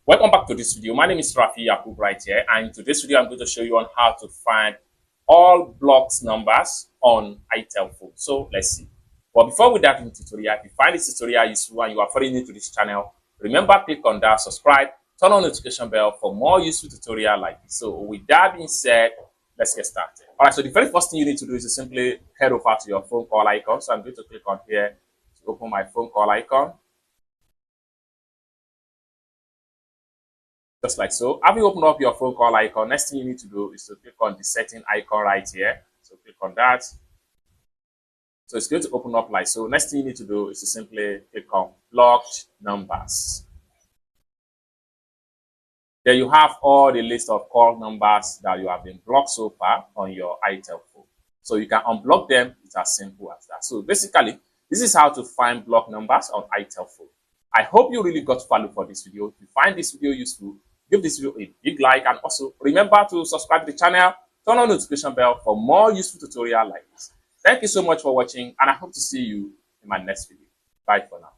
Welcome back to this video. My name is Rafi Yakub right here, and in today's video I'm going to show you on how to find all blocks numbers on itel phone. So let's see. But before we dive into the tutorial, if you find this tutorial useful and you are very new to this channel, remember click on that subscribe, turn on the notification bell for more useful tutorial like this. So with that being said, let's get started. All right, so the very first thing you need to do is to simply head over to your phone call icon. So I'm going to click on here to open my phone call icon. Just like so. Having opened up your phone call icon, next thing you need to do is to click on the setting icon right here. So click on that. So it's going to open up like so. Next thing you need to do is to simply click on blocked numbers. There you have all the list of call numbers that you have been blocked so far on your itel phone. So you can unblock them. It's as simple as that. So basically, this is how to find block numbers on itel phone. I hope you really got value for this video. If you find this video useful, give this video a big like, and also remember to subscribe to the channel, turn on the notification bell for more useful tutorial like this. Thank you so much for watching, and I hope to see you in my next video. Bye for now.